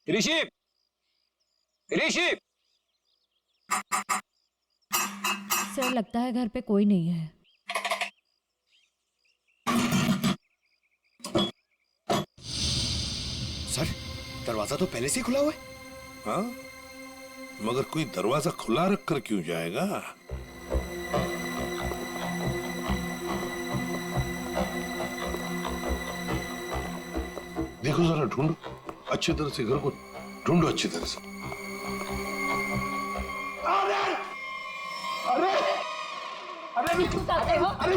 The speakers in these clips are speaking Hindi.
ऋषि, ऋषि। सर लगता है घर पे कोई नहीं है। सर दरवाजा तो पहले से ही खुला हुआ है। हाँ, मगर कोई दरवाजा खुला रख कर क्यों जाएगा? देखो जरा, ढूंढो अच्छी तरह से, घर को ढूंढो अच्छी तरह से। अरे अरे अरे बताते हो? अरे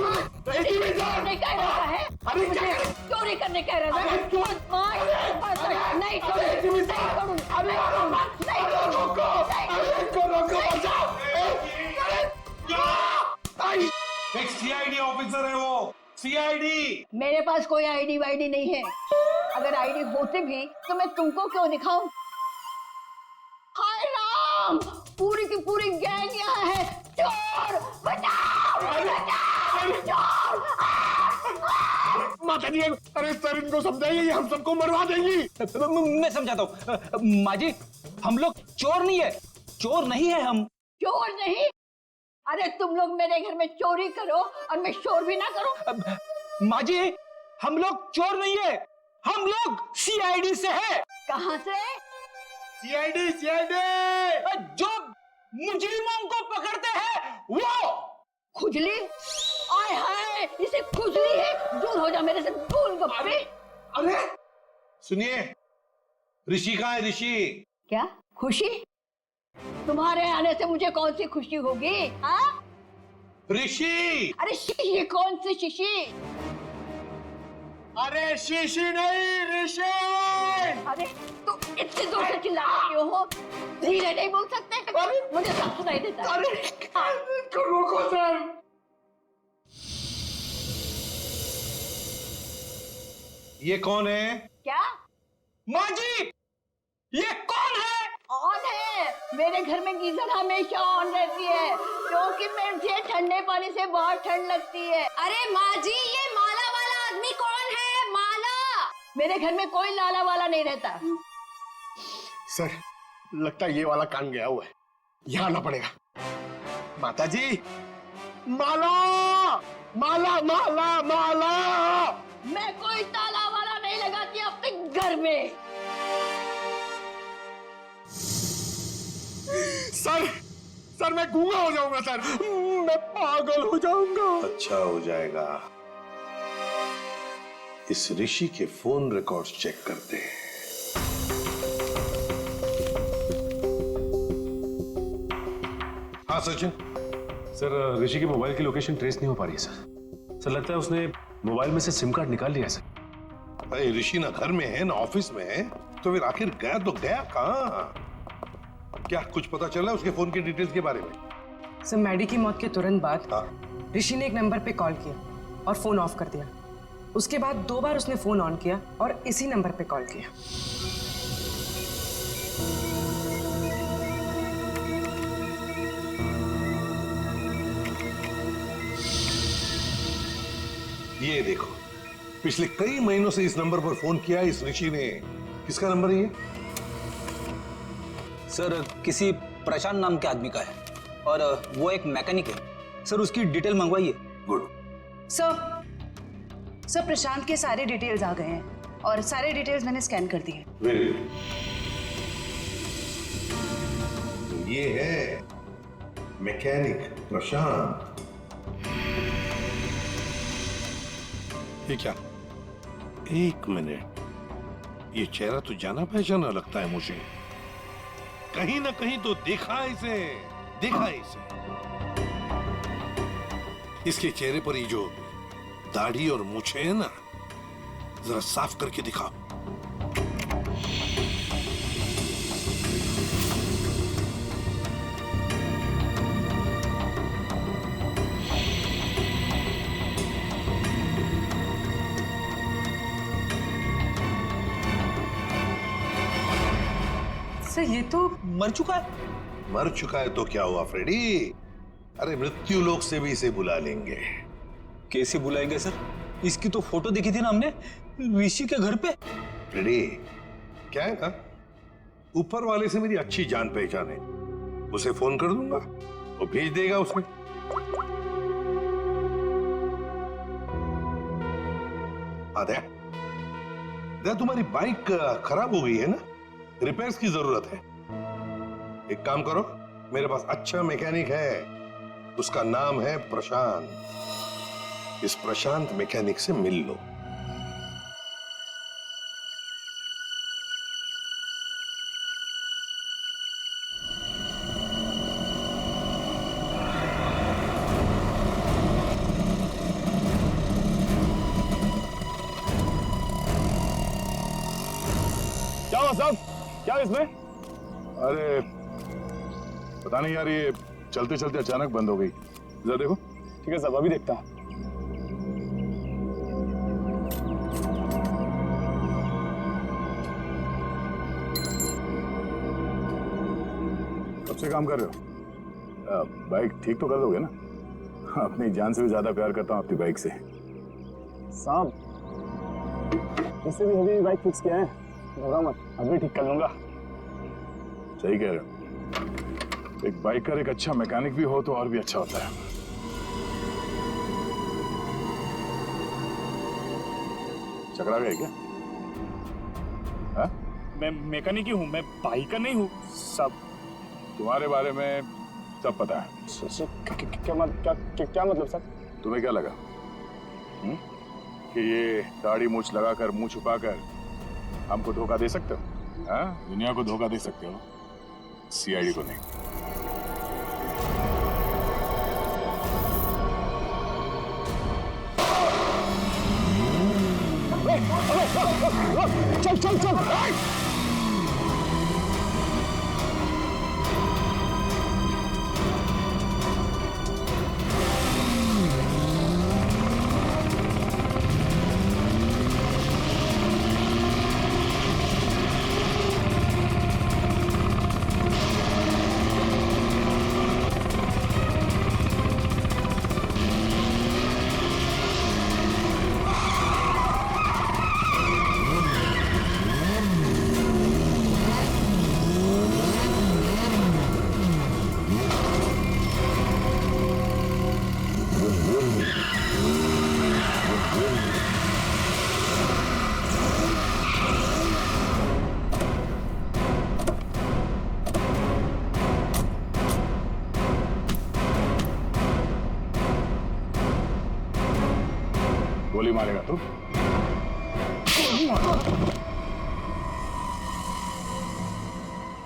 नहीं कह रहा है, अरे मुझे चोरी करने कह रहा है। नहीं छोड़ूं, नहीं छोड़ूं, नहीं एक सीआईडी ऑफिसर है वो, सीआईडी। मेरे पास कोई आईडी वाईडी नहीं है। अगर आईडी होती भी तो मैं तुमको क्यों दिखाऊं? हाय राम, पूरी की पूरी गैंग यहाँ है। चोर बचाओ, बचाओ, चोर। माता जी, अरे सर इनको समझाइए, ये हम सबको मरवा देंगी। मैं समझाता हूँ। माँ जी, हम लोग चोर नहीं है, चोर नहीं है हम। चोर नहीं? अरे तुम लोग मेरे घर में चोरी करो और मैं शोर भी ना करूं। माँ जी, हम लोग चोर नहीं है, हम लोग सीआईडी से है। कहाँ से? सीआईडी सीआईडी जो मुजरिमों को पकड़ते हैं वो। खुजली? आय हाय, इसे खुजली है। दूर हो जा मेरे से, गोलगप्पे। अरे सुनिए, ऋषि कहाँ है? ऋषि। क्या खुशी? तुम्हारे आने से मुझे कौन सी खुशी होगी? हाँ? ऋषि। अरे शीशी, कौन सी शीशी? अरे शीशी नहीं, ऋषि। अरे तो इतनी दूर से चिल्ला रही हो, धीरे नहीं बोल सकते? मुझे सब सुनाई देता है। अरे इसको रोको सर। ये कौन है? क्या? माँ जी, ये कौन है? ऑन है। मेरे घर में गीजर हमेशा ऑन रहती है, क्योंकि मुझे ठंडे पानी से बहुत ठंड लगती है। अरे माँ जी, ये माला वाला आदमी कौन है? माला? मेरे घर में कोई लाला वाला नहीं रहता। सर लगता है ये वाला कान गया हुआ है, यहाँ आना पड़ेगा। माता जी, माला माला माला माला। मैं कोई ताला वाला नहीं लगाती अपने घर में। सर मैं गूंगा हो जाऊंगा सर, मैं पागल हो जाऊंगा। अच्छा हो जाएगा। इस ऋषि के फोन रिकॉर्ड्स चेक करते हैं। हाँ सचिन। सर ऋषि की मोबाइल की लोकेशन ट्रेस नहीं हो पा रही है सर लगता है उसने मोबाइल में से सिम कार्ड निकाल लिया है सर। अरे ऋषि ना घर में है ना ऑफिस में है, तो फिर आखिर गया तो गया कहाँ? क्या कुछ पता चला उसके फोन की डिटेल्स के बारे में? सर मैडी की मौत के तुरंत बाद हाँ। ऋषि ने एक नंबर पे कॉल किया और फोन ऑफ कर दिया। उसके बाद 2 बार उसने फोन ऑन किया और इसी नंबर पे कॉल किया। ये देखो, पिछले कई महीनों से इस नंबर पर फोन किया इस ऋषि ने। किसका नंबर है ये? सर किसी प्रशांत नाम के आदमी का है, और वो एक मैकेनिक है। सर उसकी डिटेल मंगवाइए। गुड। सर प्रशांत के सारे डिटेल्स आ गए हैं और सारे डिटेल्स मैंने स्कैन कर दिए। Very good. तो ये है मैकेनिक प्रशांत। ये क्या? एक मिनट, ये चेहरा तो जाना पहचाना लगता है मुझे। कहीं ना कहीं तो देखा इसे, देखा इसे। इसके चेहरे पर ये जो दाढ़ी और मूछें है ना, जरा साफ करके दिखाओ। सर ये तो मर चुका है। मर चुका है तो क्या हुआ फ्रेडी? अरे मृत्यु लोक से भी इसे बुला लेंगे। कैसे बुलाएंगे सर? इसकी तो फोटो देखी थी ना हमने ऋषि के घर पे। फ्रेडी, क्या है ना, ऊपर वाले से मेरी अच्छी जान पहचान है, उसे फोन कर दूंगा, वो भेज देगा उसे। आदया, तुम्हारी बाइक खराब हो गई है ना, रिपेयर्स की जरूरत है। एक काम करो, मेरे पास अच्छा मैकेनिक है, उसका नाम है प्रशांत। इस प्रशांत मैकेनिक से मिल लो। क्या हुआ साहब, क्या इसमें? अरे पता नहीं यार, ये चलते चलते अचानक बंद हो गई। जरा देखो। ठीक है साहब, अभी देखता हूँ। कब से काम कर रहे हो? बाइक ठीक तो कर दोगे ना? अपनी जान से भी ज्यादा प्यार करता हूँ अपनी बाइक से। साहब, इससे भी अभी बाइक फिक्स किया है, घबराओ मत, अभी ठीक कर लूंगा। सही कह रहे हो। एक बाइकर एक अच्छा मैकेनिक भी हो तो और भी अच्छा होता है। चकरा गए क्या? हा? मैं मैकेनिक ही हूँ, मैं बाइकर नहीं हूँ। सब तुम्हारे बारे में सब पता है। क्या मतलब सर? तुम्हें क्या लगा कि ये दाढ़ी मूछ लगाकर, मुंह छुपाकर हमको धोखा दे सकते हो? हाँ? दुनिया को धोखा दे सकते हो, सीआईडी को नहीं। चल चल चल। गोली मारेगा तू?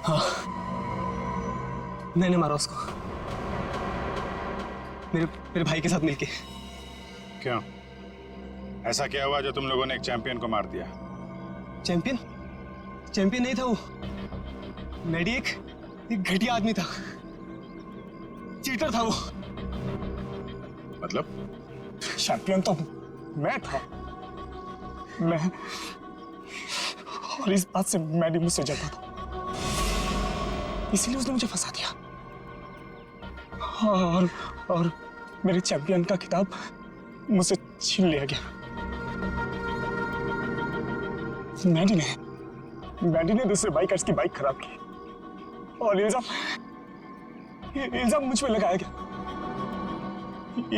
हाँ, मैंने मारा उसको, मेरे भाई के साथ मिलके। क्यों? ऐसा क्या हुआ जो तुम लोगों ने एक चैंपियन को मार दिया? चैंपियन नहीं था वो, मैडी एक घटिया आदमी था, चीटर था वो। मतलब? चैंपियन तो मैं था, मैं, और इस बात से मैडी मुझसे जलता था, इसीलिए उसने मुझे फंसा दिया। और मेरे चैंपियन का खिताब मुझसे छीन लिया गया। मैडी ने दूसरे बाइकर्स की बाइक खराब की और इल्जाम मुझ पे लगाया गया।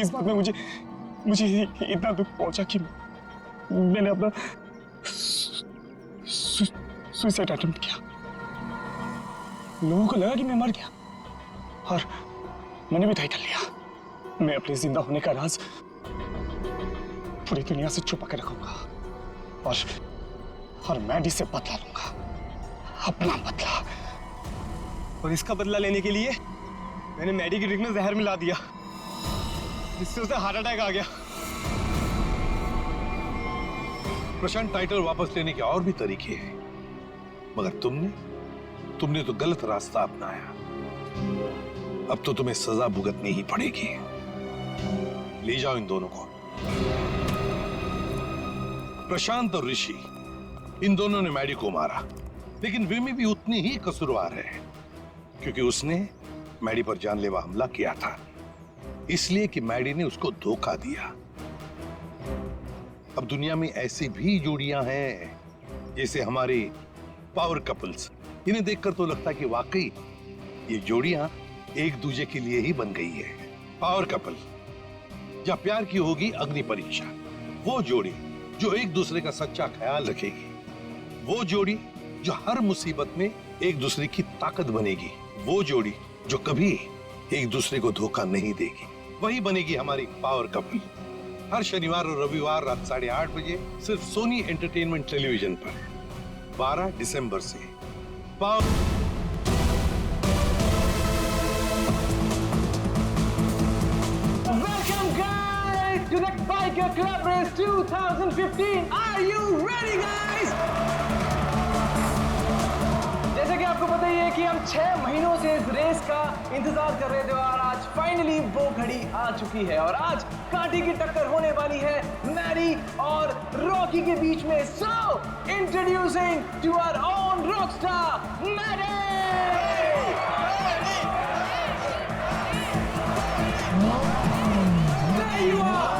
इस बात में मुझे इतना दुख पहुंचा कि मैंने अपना सुसाइड अटेम्प्ट किया। लोगों को लगा कि मैं मर गया और मैंने भी तय कर लिया, मैं अपने जिंदा होने का राज पूरी दुनिया से छुपा के रखूंगा और मैडी से बदला लूंगा, अपना बदला। और इसका बदला लेने के लिए मैंने मैडी की ड्रिंक में जहर मिला दिया, जिससे उसे हार्ट अटैक आ गया। प्रशांत, टाइटल वापस लेने के और भी तरीके हैं, मगर तुमने तो गलत रास्ता अपनाया। अब तो तुम्हें सजा भुगतनी ही पड़ेगी। ले जाओ इन दोनों को। प्रशांत और ऋषि, इन दोनों ने मैडी को मारा, लेकिन विमी भी उतनी ही कसूरवार है, क्योंकि उसने मैडी पर जानलेवा हमला किया था, इसलिए कि मैडी ने उसको धोखा दिया। अब दुनिया में ऐसी भी जोड़ियां हैं, जैसे हमारे पावर कपल्स इन्हें देखकर तो लगता है कि वाकई ये जोड़ियां एक दूसरे के लिए ही बन गई है। पावर कपल, जब प्यार की होगी अग्नि परीक्षा, वो जोड़ी जो एक दूसरे का सच्चा ख्याल रखेगी, वो जोड़ी जो हर मुसीबत में एक दूसरे की ताकत बनेगी, वो जोड़ी जो कभी एक दूसरे को धोखा नहीं देगी, वही बनेगी हमारी पावर कपल। हर शनिवार और रविवार रात 8:30 बजे सिर्फ सोनी एंटरटेनमेंट टेलीविजन पर 12 दिसंबर से। Power Welcome guys to the Biker Club Race 2015. Are you ready guys? जैसे कि आपको पता ही है कि हम 6 महीनों से इस रेस का इंतजार कर रहे थे और आज फाइनली वो घड़ी आ चुकी है और आज कांटे की टक्कर होने वाली है मैडी और रॉकी के बीच में। So introducing to our own rockstar Maddy. There you are,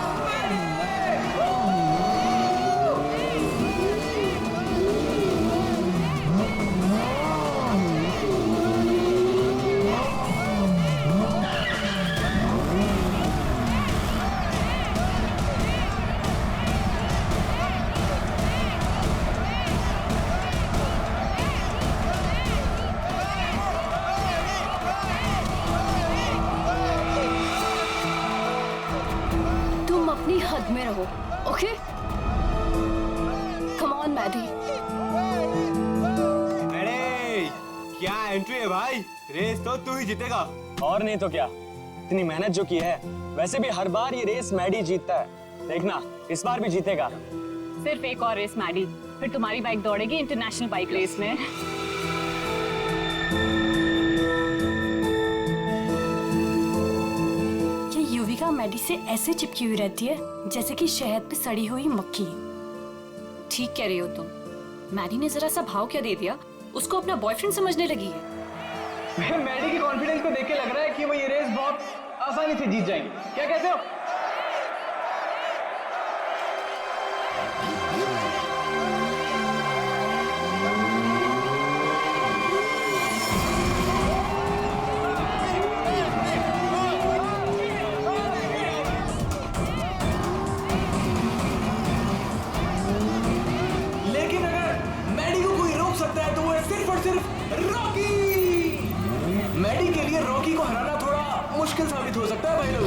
तुम अपनी हद में रहो, ओके? Come on Maddie. अरे क्या एंट्री है भाई, रेस तो तू ही जीतेगा। और नहीं तो क्या, इतनी मेहनत जो की है, वैसे भी हर बार ये रेस मैडी जीतता है, देखना इस बार भी जीतेगा। सिर्फ एक और रेस मैडी, फिर तुम्हारी बाइक दौड़ेगी इंटरनेशनल बाइक रेस में। ये युविका मैडी से ऐसे चिपकी हुई रहती है जैसे कि शहद पे सड़ी हुई मक्खी। ठीक कह रही हो तुम। मैडी ने जरा सा भाव क्या दे दिया, उसको अपना बॉयफ्रेंड समझने लगी है। मैडी के कॉन्फिडेंस को देख के लग रहा है कि वो ये रेस बहुत आसानी से जीत जाएंगे। क्या कहते हो? लेकिन अगर मैडी को कोई रोक सकता है तो वो है सिर्फ और सिर्फ रॉकी। मैडी के लिए रॉकी को हराना थोड़ा मुश्किल साबित हो सकता है भाई लोग।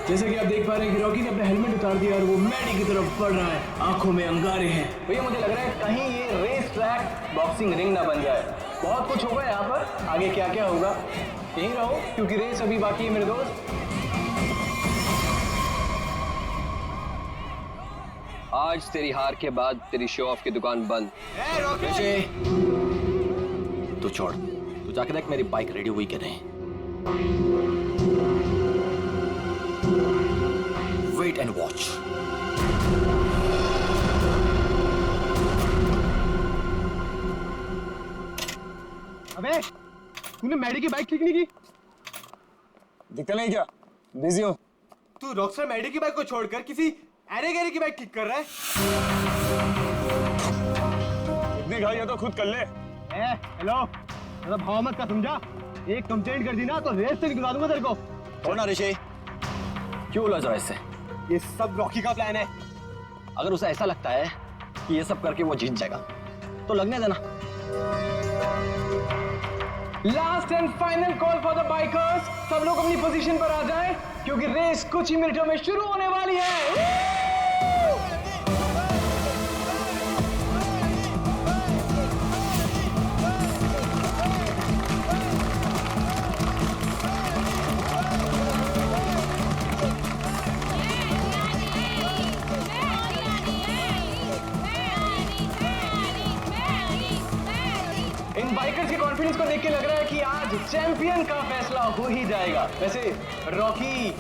जैसे कि आप देख पा रहे हैं कि रॉकी ने अपना हेलमेट उतार दिया और वो मैडी की तरफ बढ़ रहा है, आंखों में अंगारे हैं। भैया मुझे लग रहा है कहीं ये रेस ट्रैक बॉक्सिंग रिंग ना बन जाए। बहुत कुछ होगा यहाँ पर, आगे क्या क्या होगा यहीं रहो क्योंकि रेस अभी बाकी है मेरे दोस्त। आज तेरी हार के बाद तेरी शो ऑफ की दुकान बंद। तू छोड़, तू जाके देख मेरी बाइक रेडी हुई कि नहीं। Wait and watch. अबे तूने मैडी की बाइक ठीक नहीं की? दिखता नहीं क्या, बिजी हो? तू रॉकस्टार मैडी की बाइक को छोड़कर किसी अरे गहरे की बाइक ठीक कर रहा है। इतनी घाई है तो खुद कर ले। हेलो, तेरा भाव मत का समझा। एक कंप्लेंट कर दी ना तो रेस से निकलवा दूंगा तेरे को। छोड़ना ऋषि, क्यों उलझ रहा है इससे? ये सब रॉकी का प्लान है। अगर उसे ऐसा लगता है कि ये सब करके वो जीत जाएगा तो लगने देना। Last and final call for the bikers. सब लोग अपनी पोजीशन पर आ जाएं क्योंकि रेस कुछ ही मिनटों में शुरू होने वाली है। इन बाइकर्स के कॉन्फिडेंस को देख के लग रहा है कि आज चैंपियन का फैसला हो ही जाएगा। वैसे रॉकी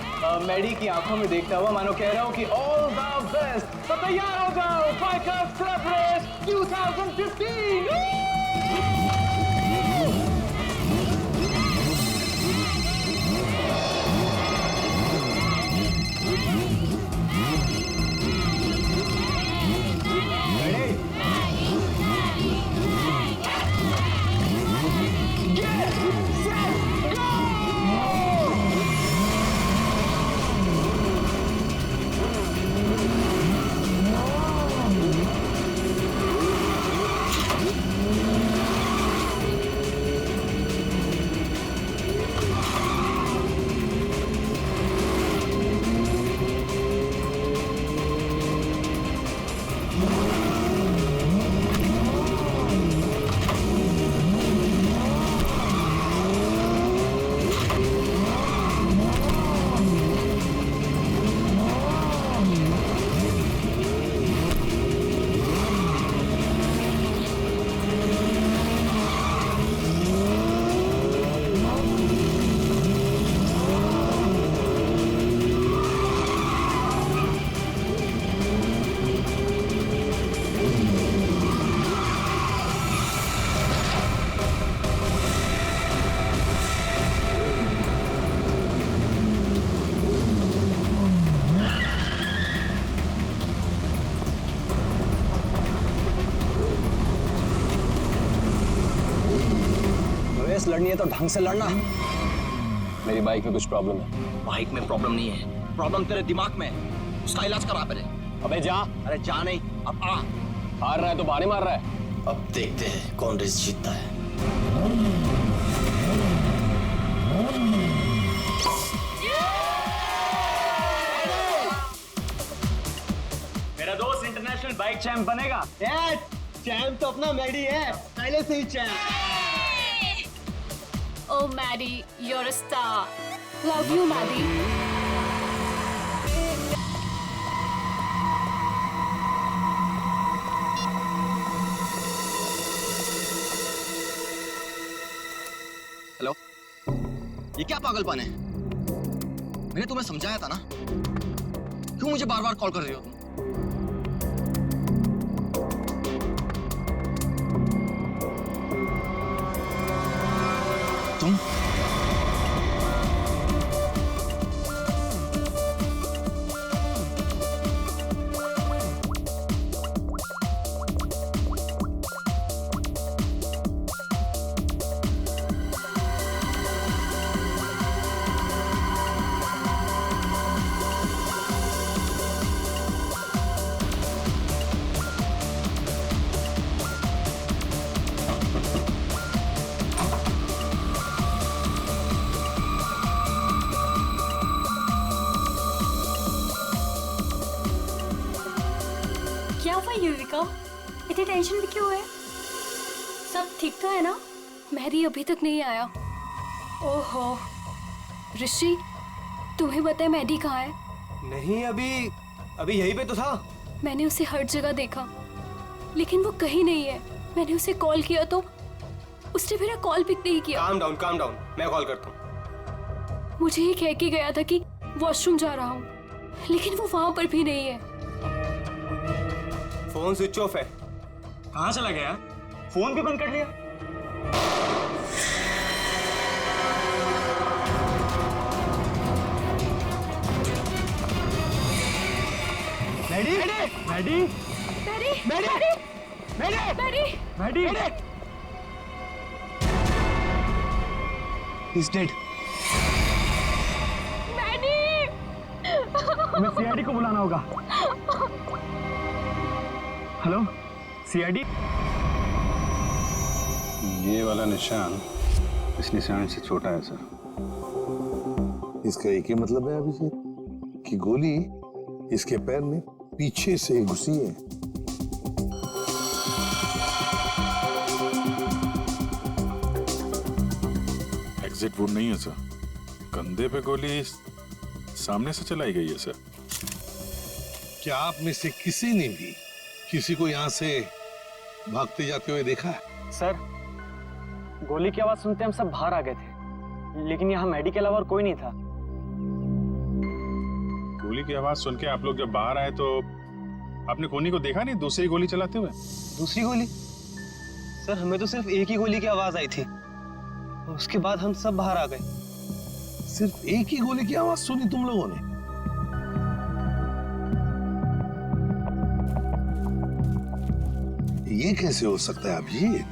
मैडी की आंखों में देखता हुआ मानो कह रहा हूं कि ऑल द बेस्ट। तो तैयार हो जाओ, बाइकर्स क्लब रेस 2015। बस लड़नी है तो ढंग से लड़ना। मेरी बाइक में कुछ प्रॉब्लम है। बाइक में प्रॉब्लम नहीं है, प्रॉब्लम तेरे दिमाग में है। उसका इलाज करा पहले। अबे जा। अरे जा नहीं, अब आ। हार रहा है तो बाहर मार रहा है। अब देखते हैं कौन रेस जीतता है। मेरा दोस्त इंटरनेशनल बाइक चैंप बनेगा। चैंप तो अपना मैडी है, पहले से ही champ. Oh, Maddie, you're a star. Love you, Maddie. Hello, ये क्या पागलपन है? मैंने तुम्हें समझाया था ना, क्यों मुझे बार बार कॉल कर रही हो तुम? क्या हुआ युविका, इतनी टेंशन में क्यों है? सब ठीक तो है ना? मैरी अभी तक नहीं आया। ओहो, ऋषि तुम्हें पता है मैडी कहाँ है? नहीं, अभी यहीं पे तो था। मैंने उसे हर जगह देखा, लेकिन वो कहीं नहीं है। मैंने उसे कॉल किया तो उसने मेरा कॉल पिक नहीं किया। काम डाउन, मैं कॉल करता हूँ। मुझे ये कह के गया था कि वॉशरूम जा रहा हूँ, लेकिन वो वहां पर भी नहीं है। फोन स्विच ऑफ है। कहाँ चला गया? फोन भी बंद कर लिया। Maddy, Maddy, Maddy, Maddy, Maddy, Maddy, Maddy, He's dead. Maddy. हमें सीआईडी को बुलाना होगा। Hello, CID. ये वाला निशान इस निशान से छोटा है सर। इसका एक ही मतलब है अभिजीत कि गोली इसके पैर में पीछे से घुसी है। एग्जिट वुड नहीं है सर, कंधे पे गोली सामने से चलाई गई है सर। क्या आप में से किसी ने भी किसी को यहाँ से भागते जाते हुए देखा है? सर, गोली की आवाज सुनते हम सब बाहर आ गए थे, लेकिन यहाँ मैडी के अलावा और कोई नहीं था। गोली की आवाज सुन के आप लोग जब बाहर आए तो आपने कोनी को देखा नहीं दूसरी गोली चलाते हुए? दूसरी गोली? सर, हमें तो सिर्फ एक ही गोली की आवाज आई थी, उसके बाद हम सब बाहर आ गए। सिर्फ एक ही गोली की आवाज सुनी तुम लोगों ने? ये कैसे हो सकता है अभिजीत?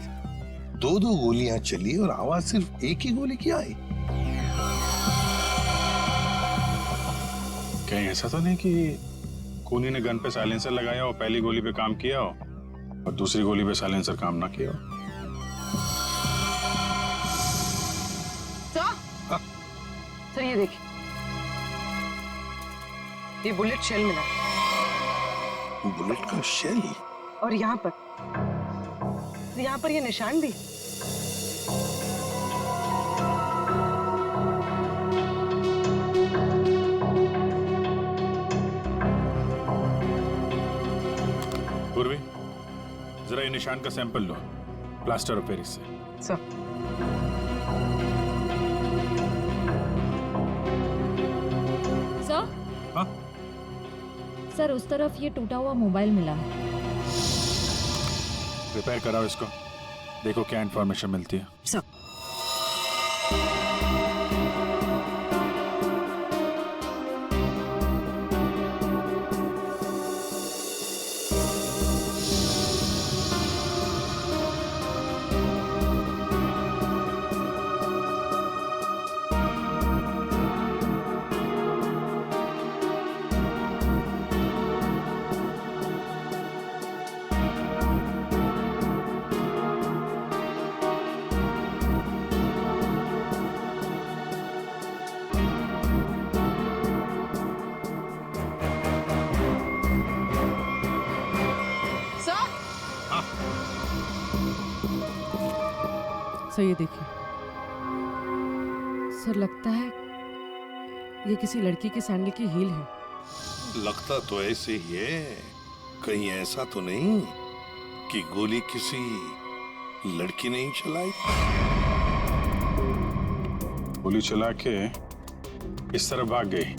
दो गोलियां चली और आवाज सिर्फ एक ही गोली की आई। कहीं ऐसा तो नहीं कि कोनी ने गन पे साइलेंसर लगाया हो, पहली गोली पे काम किया हो और दूसरी गोली पे साइलेंसर काम ना किया हो? सर ये देखिए, ये बुलेट शेल मिला। बुलेट का शेल? और यहाँ पर ये निशान भी। पूर्वी, जरा ये निशान का sample low plaster of Paris से। सर, हाँ? सर, उस तरफ ये टूटा हुआ मोबाइल मिला है। रिपेयर कराओ इसको, देखो क्या इंफॉर्मेशन मिलती है। सर। सर ये देखिए, सर लगता है ये किसी लड़की के सैंडल की हील है। लगता तो ऐसे ही है, कहीं ऐसा तो नहीं कि गोली किसी लड़की ने ही चलाई? गोली चला के इस तरफ भाग गई।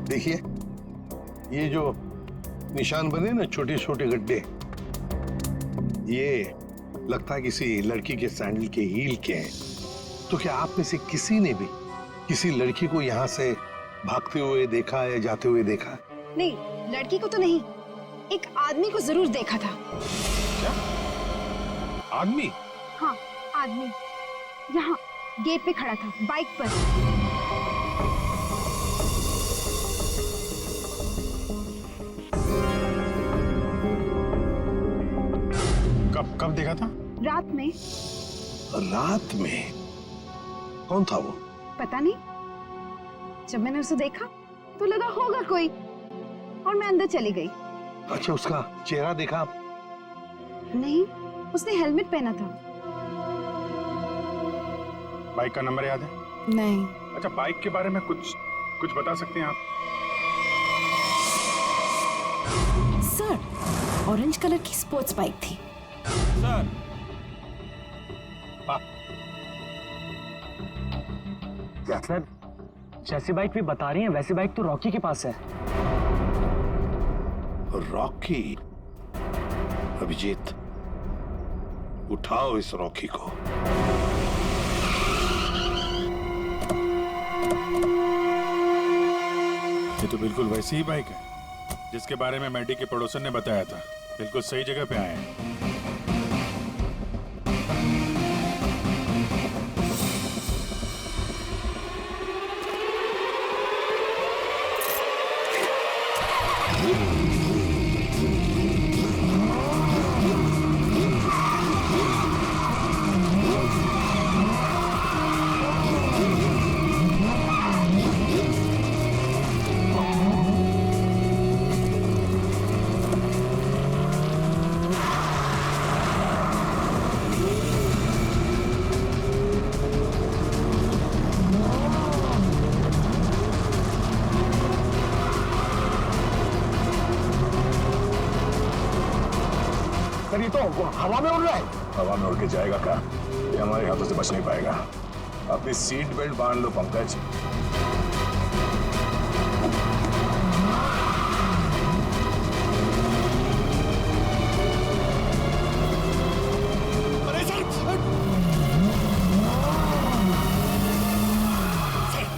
देखिए, ये जो निशान बने ना, छोटे छोटे गड्ढे, ये लगता है किसी लड़की के सैंडल के हील के हैं। तो क्या आप में से किसी ने भी किसी लड़की को यहाँ से भागते हुए देखा है, जाते हुए देखा? नहीं, लड़की को तो नहीं, एक आदमी को जरूर देखा था। क्या आदमी? हाँ, आदमी यहाँ गेट पे खड़ा था, बाइक पर। कब देखा था? रात में। रात में? कौन था वो? पता नहीं, जब मैंने उसे देखा तो लगा होगा कोई, और मैं अंदर चली गई। अच्छा, उसका चेहरा देखा आप? नहीं, उसने हेलमेट पहना था। बाइक का नंबर याद है? नहीं। अच्छा, बाइक के बारे में कुछ बता सकते हैं आप? सर, ऑरेंज कलर की स्पोर्ट्स बाइक थी। सर, सर, जैसी बाइक भी बता रही हैं वैसी बाइक तो रॉकी के पास है। रॉकी? अभिजीत, उठाओ इस रॉकी को। ये तो बिल्कुल वैसी ही बाइक है जिसके बारे में मैडी के पड़ोसन ने बताया था। बिल्कुल सही जगह पे आए हैं। ये तो हवा में उड़ रहा है। हवा में उड़ के जाएगा क्या? ये हमारे हाथों से बच नहीं पाएगा। अपनी सीट बेल्ट बांध लो पंकज। अरे सर,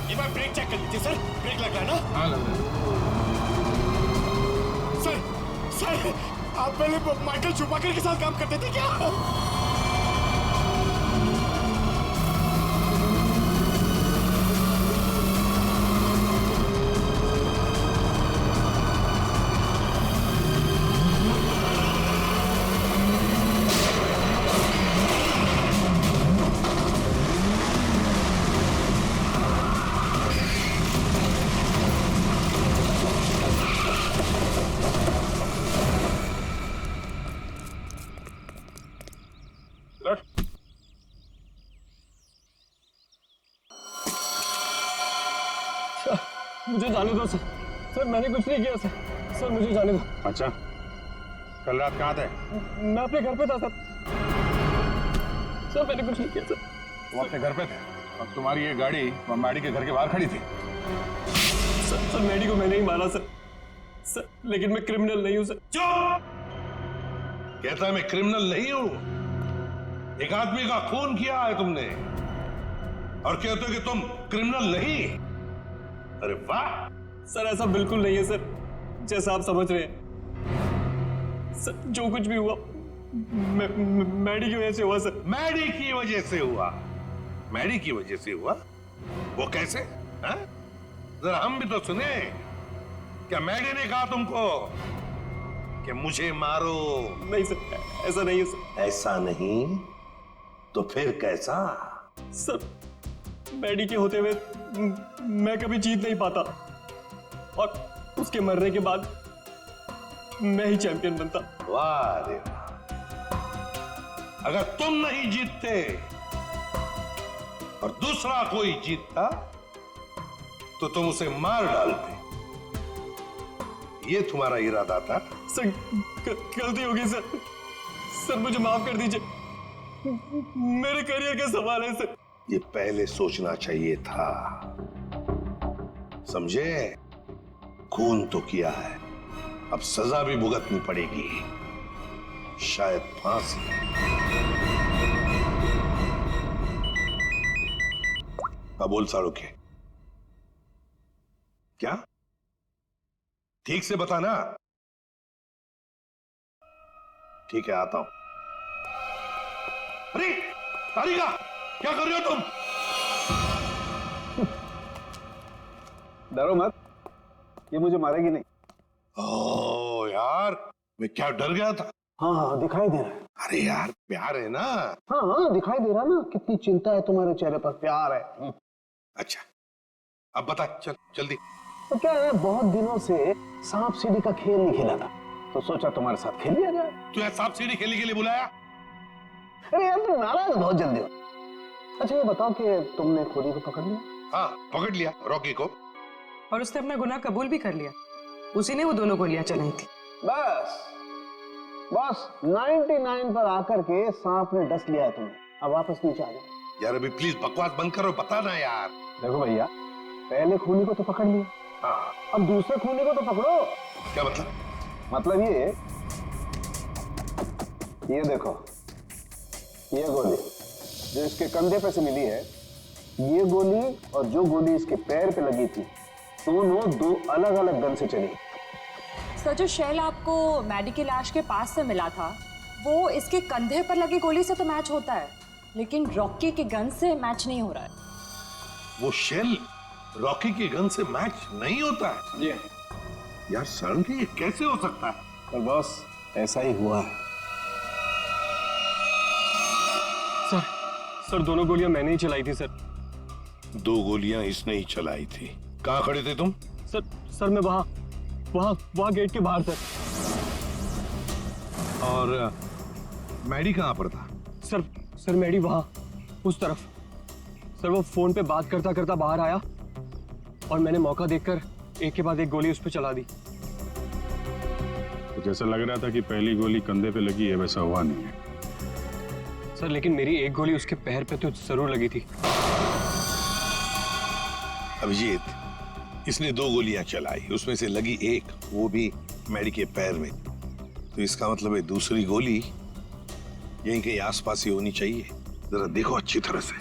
एक बार ब्रेक चेक कर लीजिए सर। ब्रेक लग रहा है ना? हाँ, लग रहा है। सर, आप पहले माइकल शूमाकर के साथ काम करते थे क्या? मुझे जाने दो सर। सर, मैंने कुछ नहीं किया सर। सर, मुझे जाने दो। अच्छा, कल रात कहाँ थे? मैं अपने घर पे था सर। सर, मैंने कुछ नहीं किया सर। तुम अपने घर पे थे और तुम्हारी ये गाड़ी मैडी के घर के बाहर खड़ी थी। सर, मैडी को मैंने ही मारा सर। सर, लेकिन मैं क्रिमिनल नहीं हूँ सर। चुप! कहता है मैं क्रिमिनल नहीं हूं। एक आदमी का खून किया है तुमने और कहते हो कि तुम क्रिमिनल नहीं। अरे वाह! सर, ऐसा बिल्कुल नहीं है सर, जैसा आप समझ रहे हैं। सर, जो कुछ भी हुआ मैडी की वजह से हुआ सर। मैडी की वजह से हुआ? मैडी की वजह से हुआ? वो कैसे? हा? जरा हम भी तो सुने। क्या मैडी ने कहा तुमको कि मुझे मारो? नहीं सर, ऐसा नहीं है सर। ऐसा नहीं तो फिर कैसा? सर, मैडी के होते हुए मैं कभी जीत नहीं पाता, और उसके मरने के बाद मैं ही चैंपियन बनता। वाह रे वाह। अगर तुम नहीं जीतते और दूसरा कोई जीतता तो तुम उसे मार डालते। ये तुम्हारा इरादा था? सर गलती होगी सर, सर मुझे माफ कर दीजिए, मेरे करियर का सवाल है सर। ये पहले सोचना चाहिए था, समझे? खून तो किया है, अब सजा भी भुगतनी पड़ेगी, शायद फांसी। अब बोल साड़ू के क्या? ठीक से बताना। ठीक है, आता हूं। अरे तारिका, क्या कर रहे हो तुम? डरो मत, ये मुझे मारेगी नहीं। ओ यार, मैं क्या डर गया था। हाँ हाँ दिखाई दे रहा है। अरे यार, प्यार है ना। हाँ हाँ दिखाई दे रहा ना, कितनी चिंता है तुम्हारे चेहरे पर, प्यार है। अच्छा, अब बता, चल जल्दी। तो क्या है, बहुत दिनों से सांप सीढ़ी का खेल नहीं खेला था, तो सोचा तुम्हारे साथ खेल लिया जाए। तू यार सांप सीढ़ी खेलने के लिए बुलाया? अरे यार तुम नाराज बहुत जल्दी हो। अच्छा ये बताओ कि तुमने खोली को पकड़ लिया? हाँ पकड़ लिया, रॉकी को। और उसने अपना गुनाह कबूल भी कर लिया, उसी ने वो दोनों गोलियां चलाई थी। बस 99 पर आकर के सांप ने डस लिया है तुम्हें, अब वापस नीचे आ जाओ। यार अभी प्लीज बकवास बंद करो, बता ना यार। देखो भैया, पहले खूनी को तो पकड़ लिया, हाँ अब दूसरे खूनी को तो पकड़ो। क्या मतलब? मतलब ये देखो, ये गोली जो इसके कंधे पे से मिली है, ये गोली और जो गोली इसके पैर पे लगी थी, दोनों दो अलग अलग गन से चली। सर, जो शेल आपको मैडी की लाश के पास से मिला था, वो इसके कंधे पर लगी गोली से तो मैच होता है, लेकिन रॉकी की गन से मैच नहीं हो रहा है। वो शेल रॉकी की गन से मैच नहीं होता है? जी यार सर, ये कैसे हो सकता है? पर बॉस ऐसा ही हुआ है। सर दोनों गोलियां मैंने ही चलाई थी सर। 2 गोलियां इसने ही चलाई थी। कहाँ खड़े थे तुम? सर मैं वहां गेट के बाहर सर। और मैडी कहाँ पर था? सर मैडी वहां उस तरफ। सर वो फोन पे बात करता करता बाहर आया और मैंने मौका देखकर एक के बाद एक गोली उस पर चला दी। तो जैसा लग रहा था कि पहली गोली कंधे पे लगी है, वैसा हुआ नहीं है सर, लेकिन मेरी एक गोली उसके पैर पे तो जरूर लगी थी। अभिजीत, इसने 2 गोलियां चलाई, उसमें से लगी एक, वो भी मैडी के पैर में। तो इसका मतलब है दूसरी गोली यहीं कहीं आसपास ही होनी चाहिए। जरा देखो अच्छी तरह से।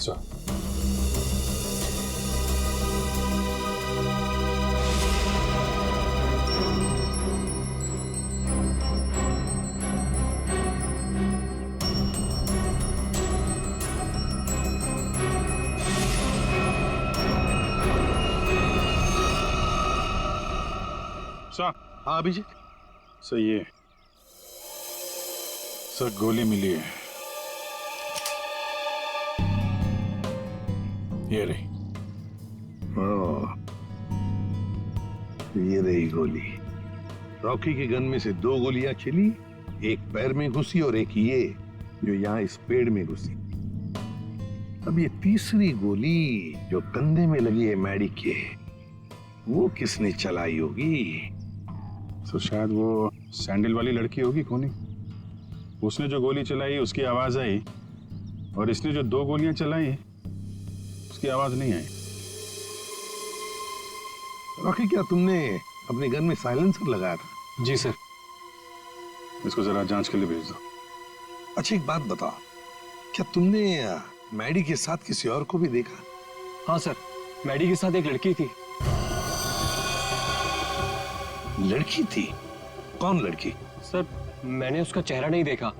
हाँ अभिजीत, सही है सर, गोली मिली है। ये रही। ये रही गोली। रॉकी की गन में से 2 गोलियां चली, एक पैर में घुसी और एक ये जो यहाँ इस पेड़ में घुसी। अब ये तीसरी गोली जो कंधे में लगी है मैडी के, वो किसने चलाई होगी? तो शायद वो सैंडल वाली लड़की होगी खूनी। उसने जो गोली चलाई उसकी आवाज आई, और इसने जो 2 गोलियां चलाई उसकी आवाज नहीं आई। रॉकी, क्या तुमने अपने गन में साइलेंसर लगाया था? जी सर। इसको जरा जांच के लिए भेज दो। अच्छा एक बात बताओ, क्या तुमने मैडी के साथ किसी और को भी देखा? हाँ सर, मैडी के साथ एक लड़की थी। लड़की थी? कौन लड़की? सर मैंने उसका चेहरा नहीं देखा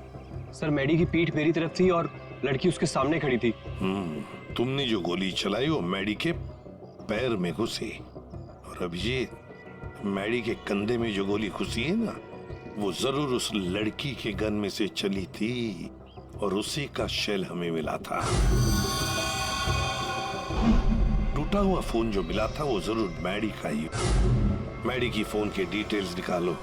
सर, मैडी की पीठ मेरी तरफ थी और लड़की उसके सामने खड़ी थी। तुमने जो गोली चलाई वो मैडी के पैर में घुसी, और अभिजीत, मैडी के कंधे में जो गोली घुसी है ना, वो जरूर उस लड़की के गन में से चली थी और उसी का शेल हमें मिला था। टूटा हुआ फोन जो मिला था वो जरूर मैडी का ही। मैडी की फोन के डिटेल्स निकालो।